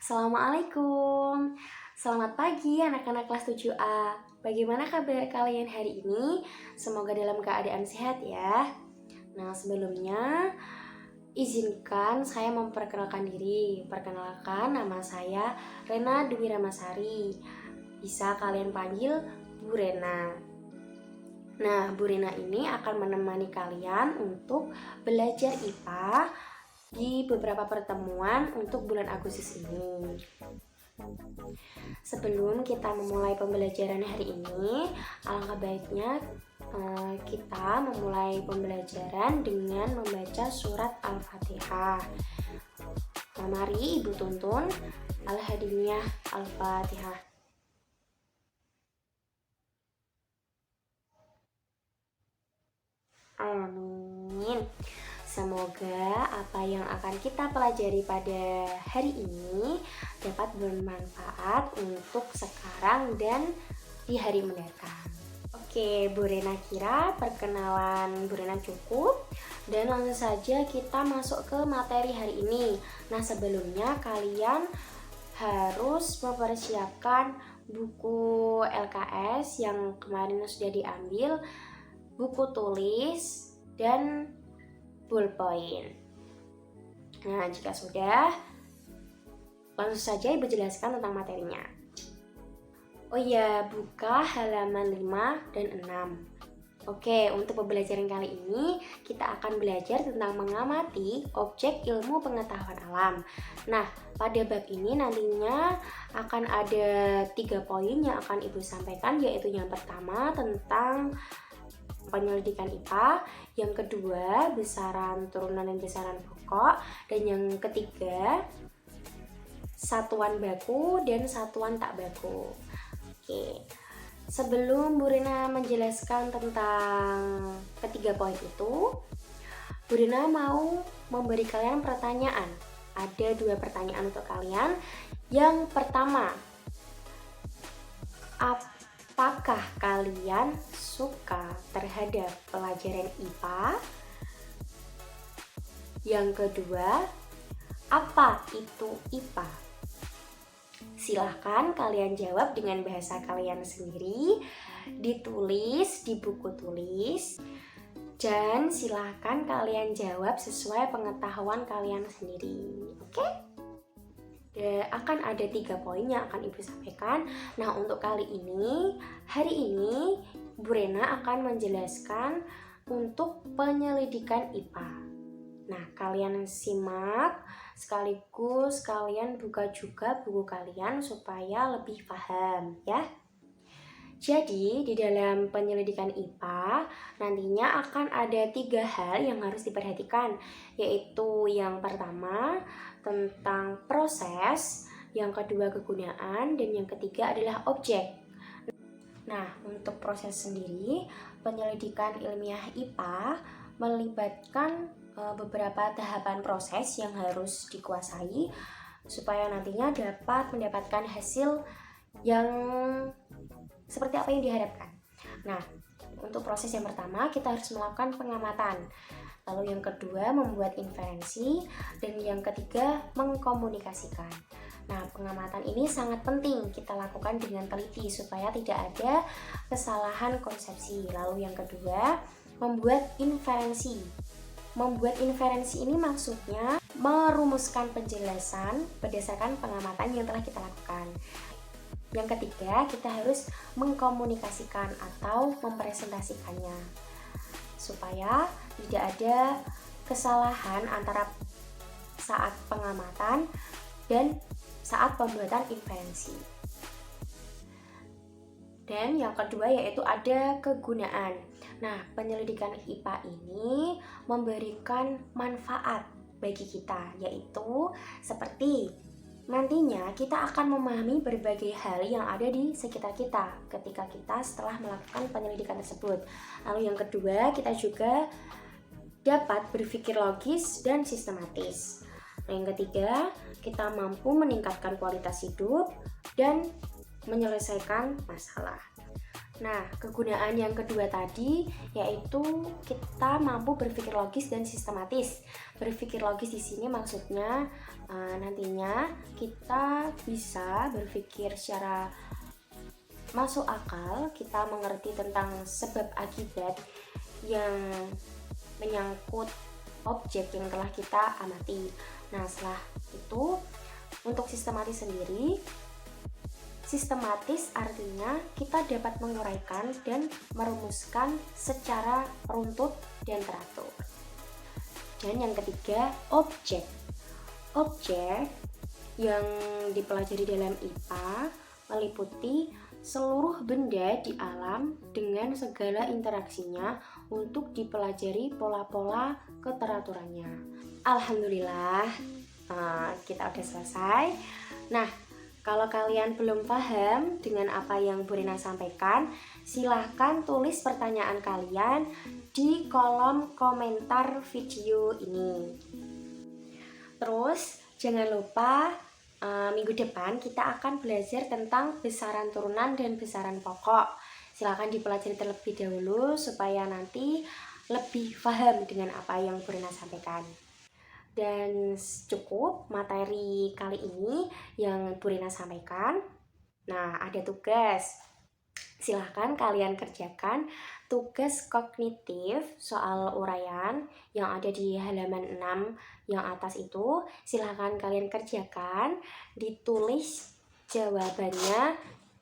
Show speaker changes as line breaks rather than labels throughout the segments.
Assalamualaikum. Selamat pagi anak-anak kelas 7A. Bagaimana kabar kalian hari ini? Semoga dalam keadaan sehat ya. Nah, sebelumnya izinkan saya memperkenalkan diri. Perkenalkan, nama saya Rena Dwi Ramasari. Bisa kalian panggil Bu Rena. Nah, Bu Rena ini akan menemani kalian untuk belajar IPA di beberapa pertemuan untuk bulan Agustus ini. Sebelum kita memulai pembelajaran hari ini, alangkah baiknya kita memulai pembelajaran dengan membaca surat Al-Fatihah. Mari Ibu tuntun Al-Hadiniyah Al-Fatihah. Amin. Semoga apa yang akan kita pelajari pada hari ini dapat bermanfaat untuk sekarang dan di hari mendatang. Oke, Bu Rena kira perkenalan Bu Rena cukup dan langsung saja kita masuk ke materi hari ini. Nah, sebelumnya kalian harus mempersiapkan buku LKS yang kemarin sudah diambil, buku tulis, dan ballpoint. Nah, jika sudah, langsung saja Ibu jelaskan tentang materinya. Oh iya, buka halaman 5 dan 6. Oke, untuk pembelajaran kali ini kita akan belajar tentang mengamati objek ilmu pengetahuan alam. Nah, pada bab ini nantinya akan ada 3 poin yang akan Ibu sampaikan, yaitu yang pertama tentang penyelidikan IPA, yang kedua besaran turunan dan besaran pokok, dan yang ketiga satuan baku dan satuan tak baku. Oke, sebelum Bu Rena menjelaskan tentang ketiga poin itu, Bu Rena mau memberi kalian pertanyaan. Ada 2 pertanyaan untuk kalian. Yang pertama, apakah kalian suka terhadap pelajaran IPA? Yang kedua, apa itu IPA? Silahkan kalian jawab dengan bahasa kalian sendiri, ditulis di buku tulis, dan silahkan kalian jawab sesuai pengetahuan kalian sendiri. Oke? Akan ada 3 poin yang akan Ibu sampaikan. Nah, untuk kali ini, hari ini Bu Rena akan menjelaskan untuk penyelidikan IPA. Nah, kalian simak sekaligus kalian buka juga buku kalian supaya lebih paham ya. Jadi, di dalam penyelidikan IPA nantinya akan ada 3 hal yang harus diperhatikan, yaitu yang pertama tentang proses, yang kedua kegunaan, dan yang ketiga adalah objek. Nah, untuk proses sendiri, penyelidikan ilmiah IPA melibatkan beberapa tahapan proses yang harus dikuasai supaya nantinya dapat mendapatkan hasil yang seperti apa yang diharapkan. Nah, untuk proses yang pertama kita harus melakukan pengamatan. Lalu yang kedua membuat inferensi, dan yang ketiga mengkomunikasikan. Nah, pengamatan ini sangat penting kita lakukan dengan teliti supaya tidak ada kesalahan konsepsi. Lalu yang kedua membuat inferensi. Membuat inferensi ini maksudnya merumuskan penjelasan berdasarkan pengamatan yang telah kita lakukan. Yang ketiga, kita harus mengkomunikasikan atau mempresentasikannya supaya tidak ada kesalahan antara saat pengamatan dan saat pembuatan inferensi. Dan yang kedua yaitu ada kegunaan. Nah, penyelidikan IPA ini memberikan manfaat bagi kita, yaitu seperti nantinya kita akan memahami berbagai hal yang ada di sekitar kita ketika kita setelah melakukan penyelidikan tersebut. Lalu yang kedua, kita juga dapat berpikir logis dan sistematis. Nah, yang ketiga, kita mampu meningkatkan kualitas hidup dan menyelesaikan masalah. Nah, kegunaan yang kedua tadi yaitu kita mampu berpikir logis dan sistematis. Berpikir logis di sini maksudnya nantinya kita bisa berpikir secara masuk akal, kita mengerti tentang sebab akibat yang menyangkut objek yang telah kita amati. Nah, setelah itu untuk sistematis sendiri, sistematis artinya kita dapat menguraikan dan merumuskan secara runtut dan teratur. Dan yang ketiga, objek. Objek yang dipelajari dalam IPA meliputi seluruh benda di alam dengan segala interaksinya untuk dipelajari pola-pola keteraturannya. Alhamdulillah, kita udah selesai. Nah, kalau kalian belum paham dengan apa yang Bu Rina sampaikan, silahkan tulis pertanyaan kalian di kolom komentar video ini. Terus, jangan lupa minggu depan kita akan belajar tentang besaran turunan dan besaran pokok. Silahkan dipelajari terlebih dahulu supaya nanti lebih paham dengan apa yang Bu Rina sampaikan. Dan cukup materi kali ini yang Bu Rina sampaikan. Nah, ada tugas. Silahkan kalian kerjakan tugas kognitif soal uraian yang ada di halaman 6 yang atas itu. Silahkan kalian kerjakan, ditulis jawabannya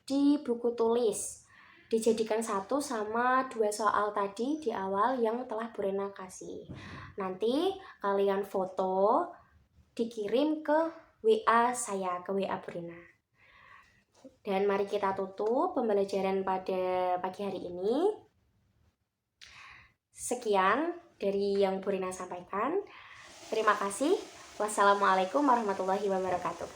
di buku tulis. Dijadikan 1 sama 2 soal tadi di awal yang telah Bu Rina kasih. Nanti kalian foto, dikirim ke WA saya, ke WA Bu Rina. Dan mari kita tutup pembelajaran pada pagi hari ini. Sekian dari yang Bu Rina sampaikan. Terima kasih. Wassalamualaikum warahmatullahi wabarakatuh.